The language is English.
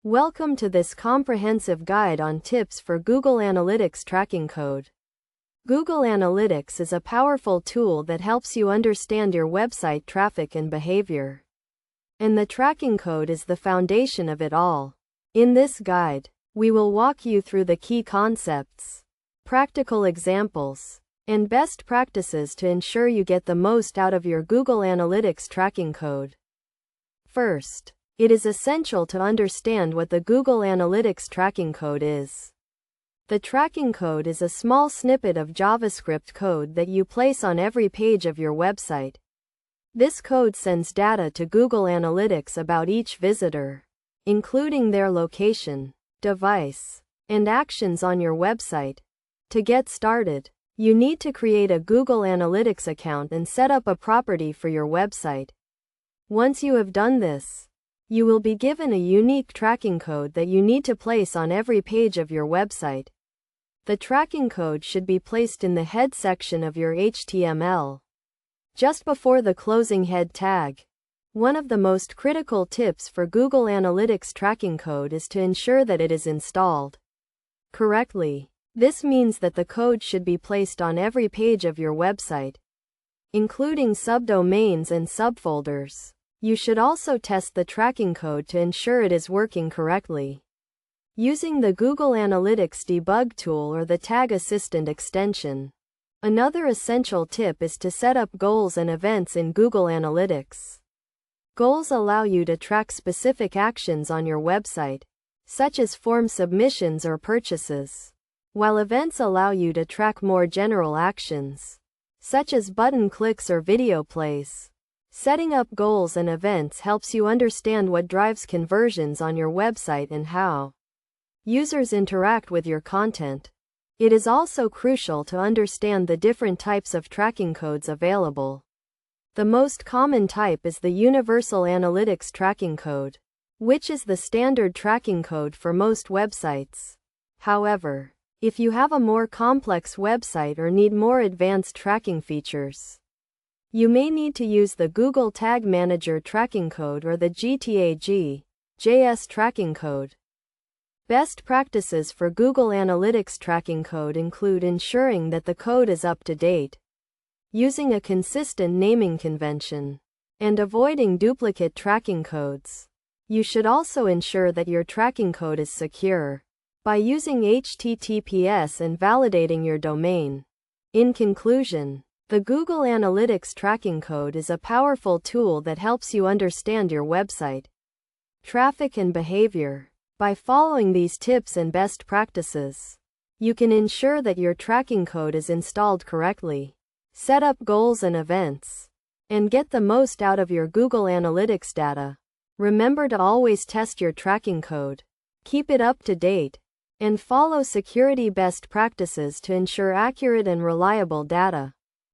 Welcome to this comprehensive guide on tips for Google Analytics tracking code. Google Analytics is a powerful tool that helps you understand your website traffic and behavior. And the tracking code is the foundation of it all. In this guide, we will walk you through the key concepts, practical examples, and best practices to ensure you get the most out of your Google Analytics tracking code. First, it is essential to understand what the Google Analytics tracking code is. The tracking code is a small snippet of JavaScript code that you place on every page of your website. This code sends data to Google Analytics about each visitor, including their location, device, and actions on your website. To get started, you need to create a Google Analytics account and set up a property for your website. Once you have done this, you will be given a unique tracking code that you need to place on every page of your website. The tracking code should be placed in the head section of your HTML, just before the closing head tag. One of the most critical tips for Google Analytics tracking code is to ensure that it is installed correctly. This means that the code should be placed on every page of your website, including subdomains and subfolders. You should also test the tracking code to ensure it is working correctly, using the Google Analytics debug tool or the Tag Assistant extension. Another essential tip is to set up goals and events in Google Analytics. Goals allow you to track specific actions on your website, such as form submissions or purchases, while events allow you to track more general actions, such as button clicks or video plays. Setting up goals and events helps you understand what drives conversions on your website and how users interact with your content. It is also crucial to understand the different types of tracking codes available. The most common type is the Universal Analytics Tracking Code, which is the standard tracking code for most websites. However, if you have a more complex website or need more advanced tracking features, you may need to use the Google Tag Manager tracking code or the GTAG.js tracking code. Best practices for Google Analytics tracking code include ensuring that the code is up to date, using a consistent naming convention, and avoiding duplicate tracking codes. You should also ensure that your tracking code is secure by using HTTPS and validating your domain. In conclusion, the Google Analytics tracking code is a powerful tool that helps you understand your website traffic and behavior. By following these tips and best practices, you can ensure that your tracking code is installed correctly, set up goals and events, and get the most out of your Google Analytics data. Remember to always test your tracking code, keep it up to date, and follow security best practices to ensure accurate and reliable data.